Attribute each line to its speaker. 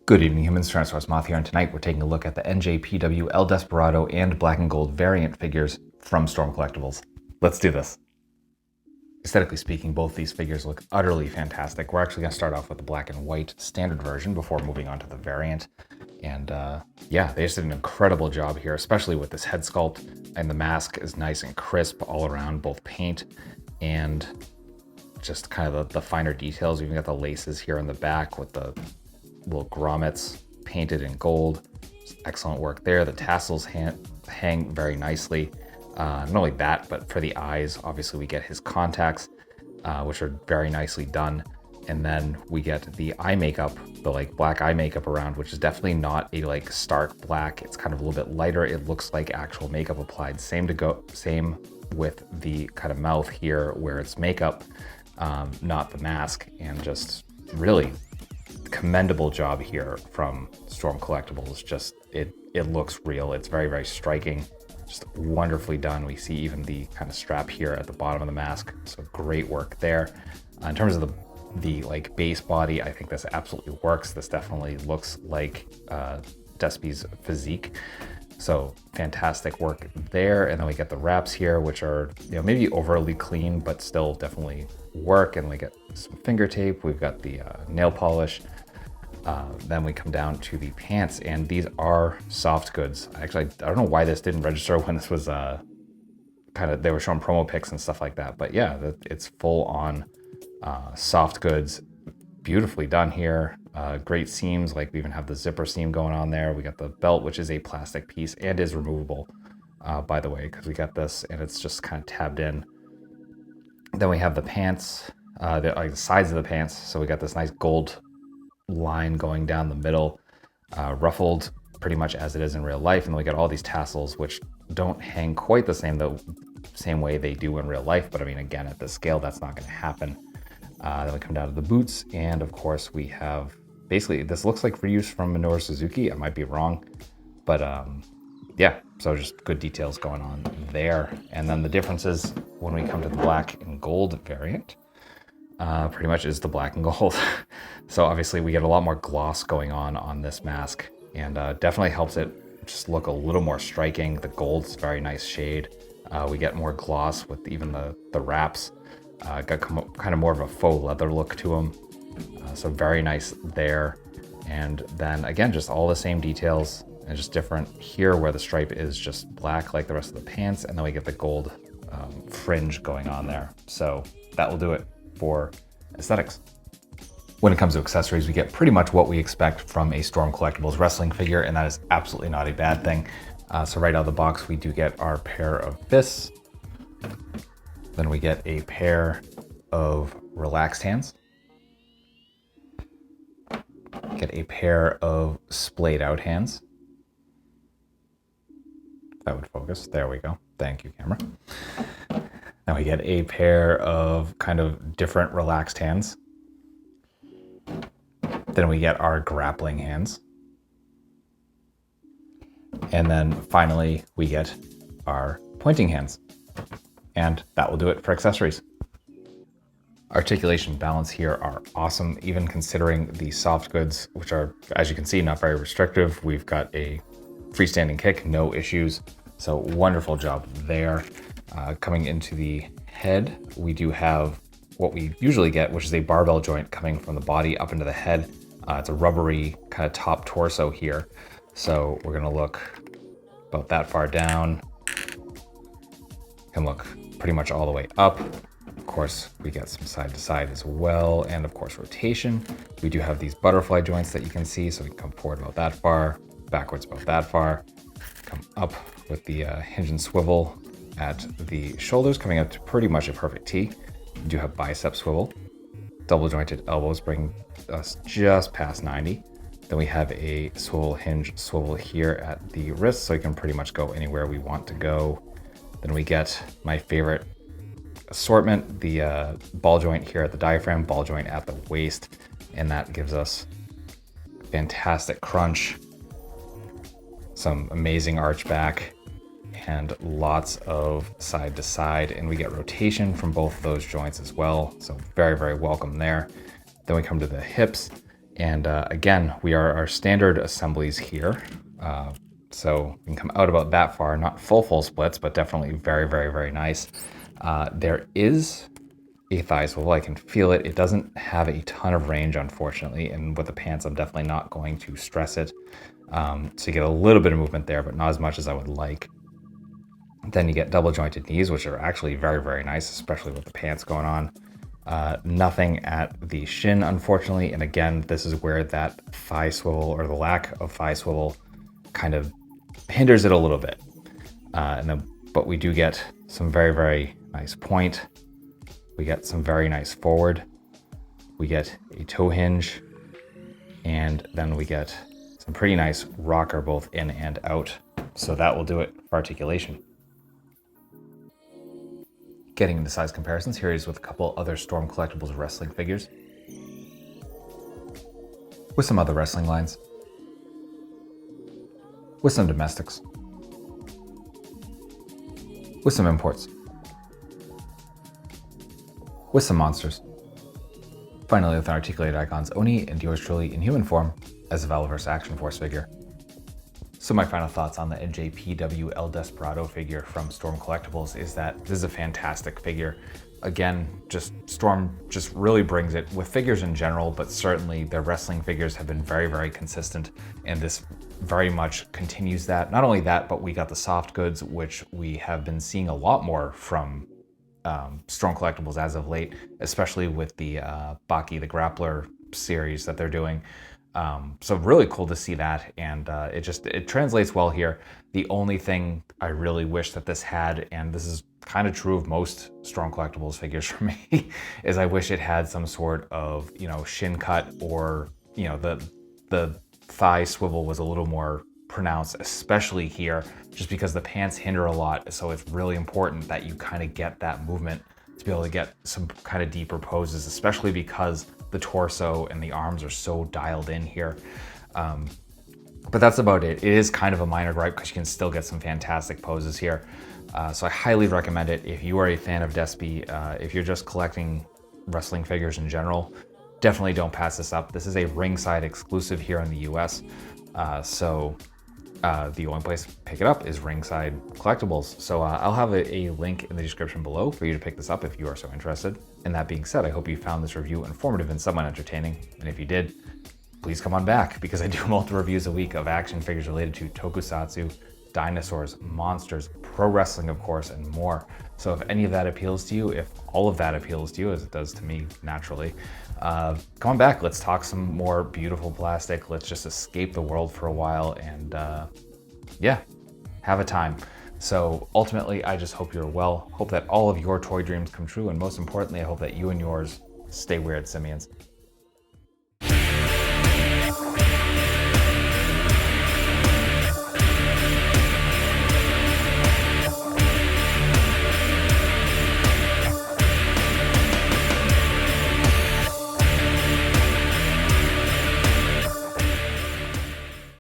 Speaker 1: Good evening, humans. TyrannosaurusMoth here, and tonight we're taking a look at the NJPW El Desperado and black and gold variant figures from Storm Collectibles. Let's do this. Aesthetically speaking, both these figures look utterly fantastic. We're actually going to start off with the black and white standard version before moving on to the variant. And yeah, they just did an incredible job here, especially with this head sculpt, and the mask is nice and crisp all around, both paint and just kind of the finer details. You've got the laces here in the back with the little grommets painted in gold. Excellent work there. The tassels hang very nicely. Not only that, but for the eyes, obviously we get his contacts, which are very nicely done. And then we get the eye makeup, the like black eye makeup around, which is definitely not a like stark black. It's kind of a little bit lighter. It looks like actual makeup applied. Same with the kind of mouth here where it's makeup, not the mask. And just really commendable job here from Storm Collectibles. Just it looks real. It's very, very striking. Just wonderfully done. We see even the kind of strap here at the bottom of the mask. So great work there. In terms of the like base body, I think this absolutely works. This definitely looks like Despe's physique. So fantastic work there. And then we get the wraps here, which are, you know, maybe overly clean, but still definitely work. And we get some finger tape. We've got the nail polish. Then we come down to the pants, and these are soft goods. Actually, I don't know why this didn't register when this was they were showing promo pics and stuff like that. But yeah, it's full on soft goods, beautifully done here. Great seams, like we even have the zipper seam going on there. We got the belt, which is a plastic piece and is removable, by the way, because we got this and it's just kind of tabbed in. Then we have the pants, the sides of the pants. So we got this nice gold line going down the middle, ruffled pretty much as it is in real life. And then we get all these tassels, which don't hang quite the same way they do in real life. But I mean, again, at this scale, that's not going to happen. Then we come down to the boots. And of course we have, basically, this looks like reuse from Minoru Suzuki. I might be wrong, but yeah, so just good details going on there. And then the differences when we come to the black and gold variant, pretty much is the black and gold. So obviously we get a lot more gloss going on this mask, and definitely helps it just look a little more striking. The gold's very nice shade. We get more gloss with even the wraps. Got kind of more of a faux leather look to them. So very nice there. And then again, just all the same details and just different here where the stripe is just black like the rest of the pants. And then we get the gold fringe going on there. So that will do it for aesthetics. When it comes to accessories, we get pretty much what we expect from a Storm Collectibles wrestling figure, and that is absolutely not a bad thing. So right out of the box, we do get our pair of fists. Then we get a pair of relaxed hands. Get a pair of splayed out hands. That would focus. There we go. Thank you, camera. Now we get a pair of kind of different relaxed hands. Then we get our grappling hands. And then finally, we get our pointing hands. And that will do it for accessories. Articulation balance here are awesome, even considering the soft goods, which are, as you can see, not very restrictive. We've got a freestanding kick, no issues. So wonderful job there. Coming into the head, we do have what we usually get, which is a barbell joint coming from the body up into the head. It's a rubbery kind of top torso here. So we're gonna look about that far down. Can look pretty much all the way up. Of course, we get some side to side as well. And of course, rotation. We do have these butterfly joints that you can see. So we can come forward about that far, backwards about that far, come up with the hinge and swivel at the shoulders, coming up to pretty much a perfect T. We do have bicep swivel. Double jointed elbows bring us just past 90. Then we have a swivel hinge swivel here at the wrist, so you can pretty much go anywhere we want to go. Then we get my favorite assortment, the ball joint here at the diaphragm, ball joint at the waist, and that gives us fantastic crunch, some amazing arch back, and lots of side to side, and we get rotation from both of those joints as well. So very, very welcome there. Then we come to the hips, And again, we are our standard assemblies here. So we can come out about that far, not full splits, but definitely very, very, very nice. There is a thigh swivel. I can feel it. It doesn't have a ton of range, unfortunately. And with the pants, I'm definitely not going to stress it. So you get a little bit of movement there, but not as much as I would like. Then you get double jointed knees, which are actually very, very nice, especially with the pants going on. Nothing at the shin, unfortunately. And again, this is where that thigh swivel or the lack of thigh swivel kind of hinders it a little bit. But we do get some very, very nice point. We get some very nice forward. We get a toe hinge. And then we get some pretty nice rocker both in and out. So that will do it for articulation. Getting into size comparisons, here is with a couple other Storm Collectibles wrestling figures. With some other wrestling lines. With some domestics. With some imports. With some monsters. Finally, with articulated icons, Oni and yours truly in human form as a Valorverse Action Force figure. So my final thoughts on the NJPW El Desperado figure from Storm Collectibles is that this is a fantastic figure. Again, Storm just really brings it with figures in general, but certainly their wrestling figures have been very, very consistent, and this very much continues that. Not only that, but we got the soft goods, which we have been seeing a lot more from Storm Collectibles as of late, especially with the Baki the Grappler series that they're doing. So really cool to see that, and it translates well here. The only thing I really wish that this had, and this is kind of true of most Storm Collectibles figures for me, is I wish it had some sort of, shin cut, or, the thigh swivel was a little more pronounced, especially here, just because the pants hinder a lot. So it's really important that you kind of get that movement to be able to get some kind of deeper poses, especially because the torso and the arms are so dialed in here. But that's about it. It is kind of a minor gripe because you can still get some fantastic poses here. So I highly recommend it if you are a fan of Despi. If you're just collecting wrestling figures in general, definitely don't pass this up. This is a ringside exclusive here in the US. The only place to pick it up is Ringside Collectibles. So I'll have a link in the description below for you to pick this up if you are so interested. And that being said, I hope you found this review informative and somewhat entertaining. And if you did, please come on back, because I do multiple reviews a week of action figures related to tokusatsu, dinosaurs, monsters, pro wrestling, of course, and more. So if any of that appeals to you, if all of that appeals to you, as it does to me naturally, come on back. Let's talk some more beautiful plastic. Let's just escape the world for a while and yeah, have a time. So ultimately, I just hope you're well. Hope that all of your toy dreams come true. And most importantly, I hope that you and yours stay weird, simians.